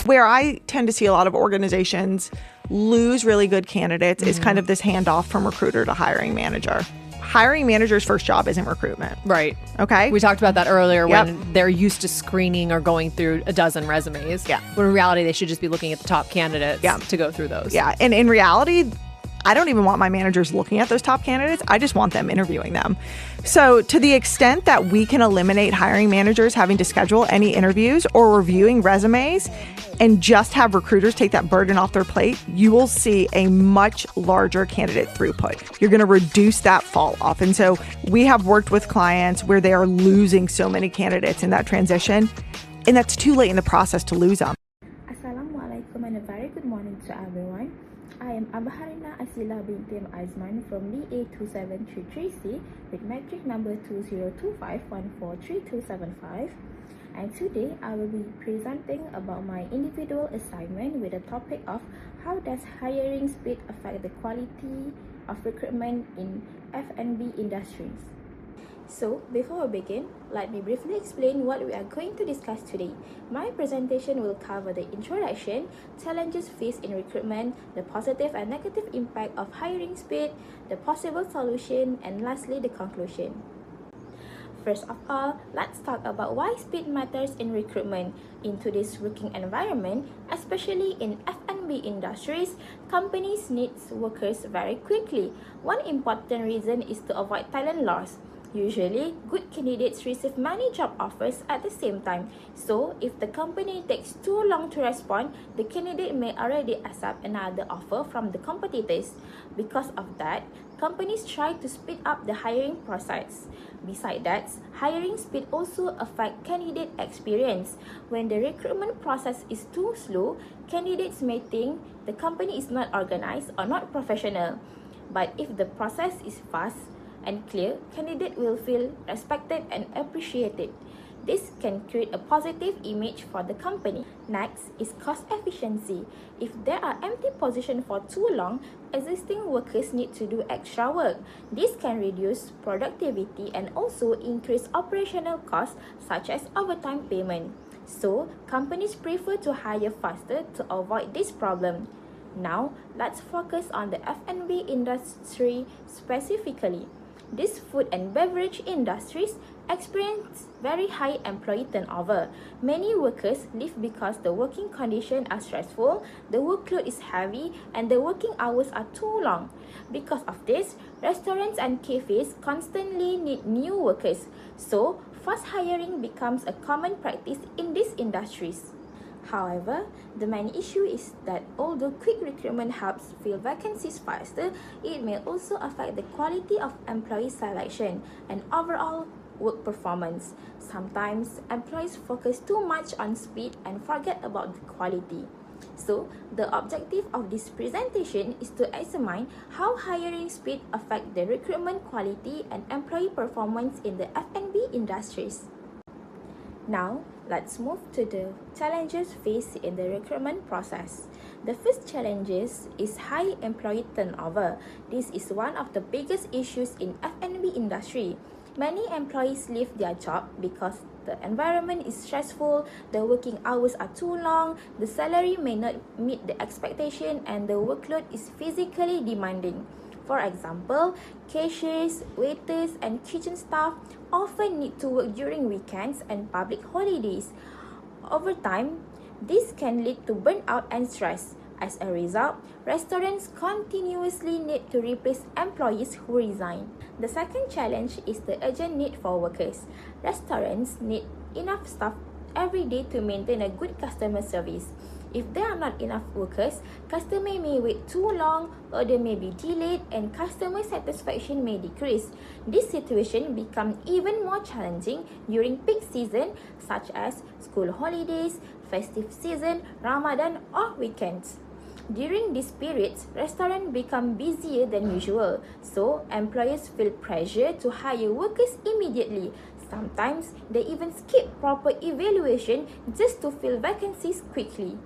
Where I tend to see a lot of organizations lose really good candidates is kind of this handoff from recruiter to hiring manager. Hiring manager's first job isn't recruitment. Right. Okay. We talked about that earlier when they're used to screening or going through a dozen resumes. Yeah. When in reality, they should just be looking at the top candidates to go through those. Yeah. And in reality, I don't even want my managers looking at those top candidates. I just want them interviewing them. So to the extent that we can eliminate hiring managers having to schedule any interviews or reviewing resumes and just have recruiters take that burden off their plate, you will see a much larger candidate throughput. You're going to reduce that fall off. And so we have worked with clients where they are losing so many candidates in that transition, and that's too late in the process to lose them. Assalamualaikum and a very good morning to everyone. I am Abharina Asilah Binti M.Azman from DA2733C with metric number 2025143275, and today I will be presenting about my individual assignment with the topic of how does hiring speed affect the quality of recruitment in F&B industries. So, before we begin, let me briefly explain what we are going to discuss today. My presentation will cover the introduction, challenges faced in recruitment, the positive and negative impact of hiring speed, the possible solution, and lastly, the conclusion. First of all, let's talk about why speed matters in recruitment. In today's working environment, especially in F&B industries, companies need workers very quickly. One important reason is to avoid talent loss. Usually, good candidates receive many job offers at the same time. So, if the company takes too long to respond, the candidate may already accept another offer from the competitors. Because of that, companies try to speed up the hiring process. Besides that, hiring speed also affects candidate experience. When the recruitment process is too slow, candidates may think the company is not organized or not professional. But if the process is fast and clear, candidate will feel respected and appreciated. This can create a positive image for the company. Next is cost efficiency. If there are empty positions for too long, existing workers need to do extra work. This can reduce productivity and also increase operational costs such as overtime payment. So, companies prefer to hire faster to avoid this problem. Now, let's focus on the F&B industry specifically. These food and beverage industries experience very high employee turnover. Many workers leave because the working conditions are stressful, the workload is heavy, and the working hours are too long. Because of this, restaurants and cafes constantly need new workers. So, fast hiring becomes a common practice in these industries. However, the main issue is that although quick recruitment helps fill vacancies faster, it may also affect the quality of employee selection and overall work performance. Sometimes, employees focus too much on speed and forget about the quality. So, the objective of this presentation is to examine how hiring speed affects the recruitment quality and employee performance in the F&B industries. Now, let's move to the challenges faced in the recruitment process. The first challenge is high employee turnover. This is one of the biggest issues in F&B industry. Many employees leave their job because the environment is stressful, the working hours are too long, the salary may not meet the expectation, and the workload is physically demanding. For example, cashiers, waiters, and kitchen staff often need to work during weekends and public holidays. Over time, this can lead to burnout and stress. As a result, restaurants continuously need to replace employees who resign. The second challenge is the urgent need for workers. Restaurants need enough staff every day to maintain a good customer service. If there are not enough workers, customers may wait too long, order may be delayed, and customer satisfaction may decrease. This situation becomes even more challenging during peak season such as school holidays, festive season, Ramadan, or weekends. During these periods, restaurants become busier than usual, so employers feel pressure to hire workers immediately. Sometimes, they even skip proper evaluation just to fill vacancies quickly.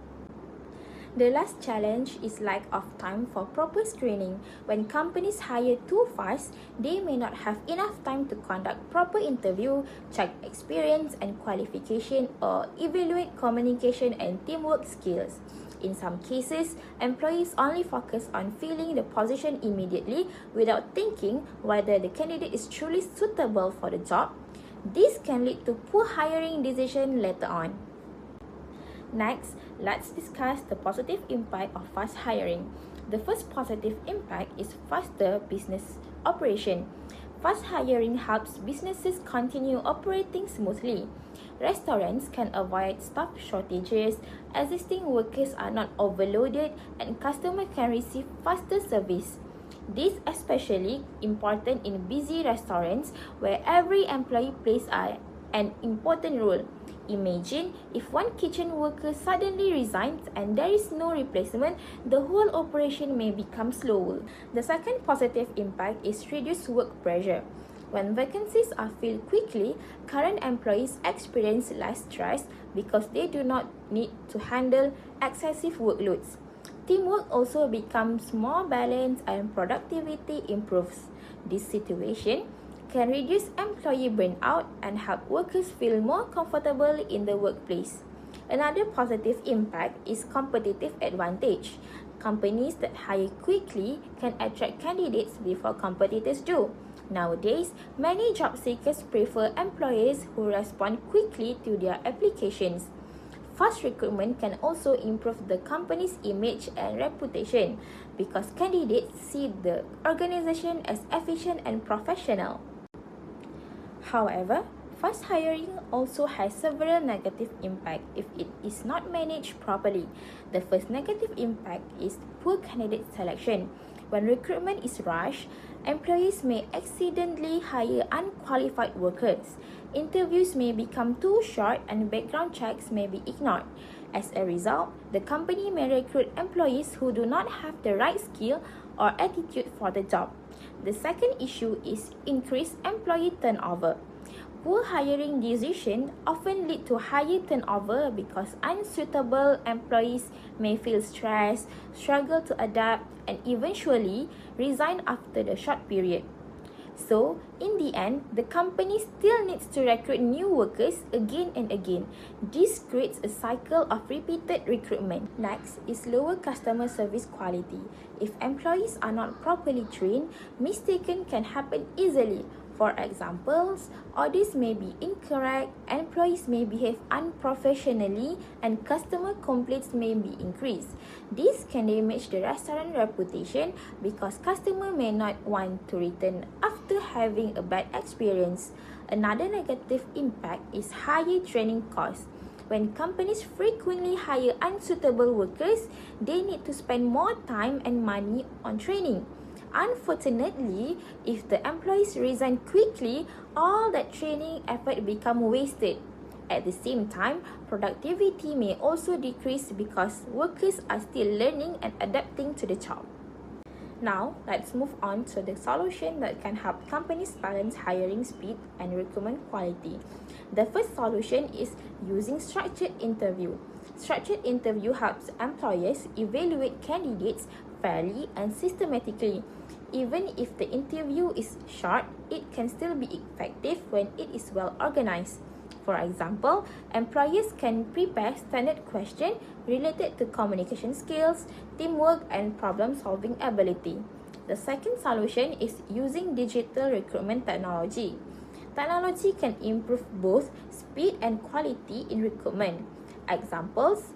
The last challenge is lack of time for proper screening. When companies hire too fast, they may not have enough time to conduct proper interview, check experience and qualification, or evaluate communication and teamwork skills. In some cases, employees only focus on filling the position immediately without thinking whether the candidate is truly suitable for the job. This can lead to poor hiring decisions later on. Next, let's discuss the positive impact of fast hiring. The first positive impact is faster business operation. Fast hiring helps businesses continue operating smoothly. Restaurants can avoid staff shortages, existing workers are not overloaded, and customers can receive faster service. This is especially important in busy restaurants where every employee plays an important role. Imagine if one kitchen worker suddenly resigns and there is no replacement, the whole operation may become slower. The second positive impact is reduced work pressure. When vacancies are filled quickly, current employees experience less stress because they do not need to handle excessive workloads. Teamwork also becomes more balanced and productivity improves. This situation can reduce employee burnout and help workers feel more comfortable in the workplace. Another positive impact is competitive advantage. Companies that hire quickly can attract candidates before competitors do. Nowadays, many job seekers prefer employers who respond quickly to their applications. Fast recruitment can also improve the company's image and reputation because candidates see the organization as efficient and professional. However, fast hiring also has several negative impacts if it is not managed properly. The first negative impact is poor candidate selection. When recruitment is rushed, employees may accidentally hire unqualified workers. Interviews may become too short and background checks may be ignored. As a result, the company may recruit employees who do not have the right skill or attitude for the job. The second issue is increased employee turnover. Poor hiring decisions often lead to higher turnover because unsuitable employees may feel stressed, struggle to adapt, and eventually resign after the short period. So, in the end, the company still needs to recruit new workers again and again. This creates a cycle of repeated recruitment. Next is lower customer service quality. If employees are not properly trained, mistakes can happen easily. For examples, orders may be incorrect, employees may behave unprofessionally, and customer complaints may be increased. This can damage the restaurant reputation because customers may not want to return after having a bad experience. Another negative impact is higher training costs. When companies frequently hire unsuitable workers, they need to spend more time and money on training. Unfortunately, if the employees resign quickly, all that training effort becomes wasted. At the same time, productivity may also decrease because workers are still learning and adapting to the job. Now, let's move on to the solution that can help companies balance hiring speed and recruitment quality. The first solution is using structured interview. Structured interview helps employers evaluate candidates fairly and systematically. Even if the interview is short, it can still be effective when it is well organized. For example, employers can prepare standard questions related to communication skills, teamwork, and problem-solving ability. The second solution is using digital recruitment technology. Technology can improve both speed and quality in recruitment. Examples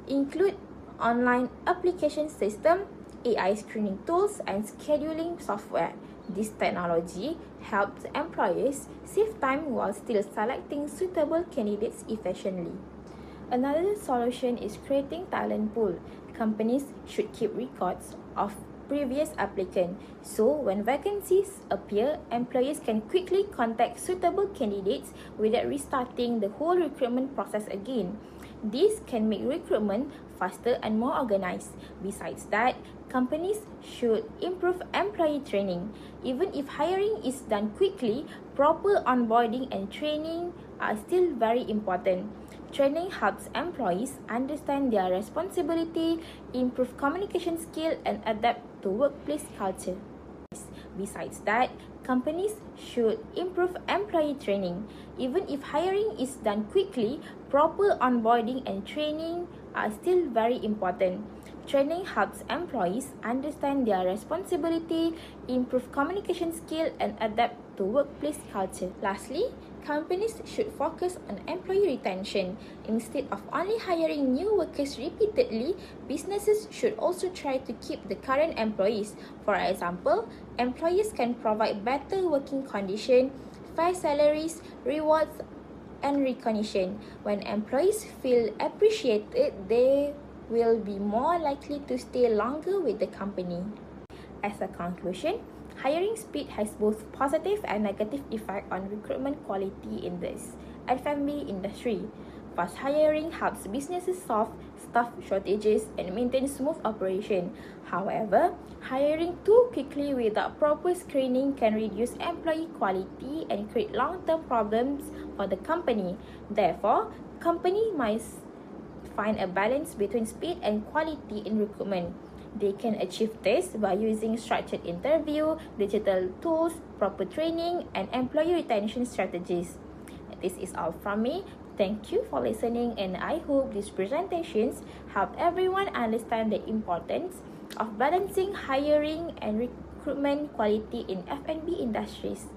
include online application system, AI screening tools, and scheduling software. This technology helps employers save time while still selecting suitable candidates efficiently. Another solution is creating talent pool. Companies should keep records of previous applicants, so when vacancies appear, employers can quickly contact suitable candidates without restarting the whole recruitment process again. This can make recruitment faster and more organized. Besides that, companies should improve employee training. Even if hiring is done quickly, proper onboarding and training are still very important. Training helps employees understand their responsibility, improve communication skill, and adapt to workplace culture. Besides that, companies should improve employee training. Even if hiring is done quickly, proper onboarding and training are still very important. Training helps employees understand their responsibility, improve communication skill, and adapt to workplace culture. Lastly, companies should focus on employee retention. Instead of only hiring new workers repeatedly, businesses should also try to keep the current employees. For example, employers can provide better working conditions, fair salaries, rewards, and recognition. When employees feel appreciated, they will be more likely to stay longer with the company. As a conclusion, hiring speed has both positive and negative effect on recruitment quality in the F&B industry. Fast hiring helps businesses solve staff shortages and maintain smooth operation. However, hiring too quickly without proper screening can reduce employee quality and create long-term problems for the company. Therefore, company must find a balance between speed and quality in recruitment. They can achieve this by using structured interview, digital tools, proper training, and employee retention strategies. This is all from me. Thank you for listening, and I hope these presentations help everyone understand the importance of balancing hiring and recruitment quality in F&B industries.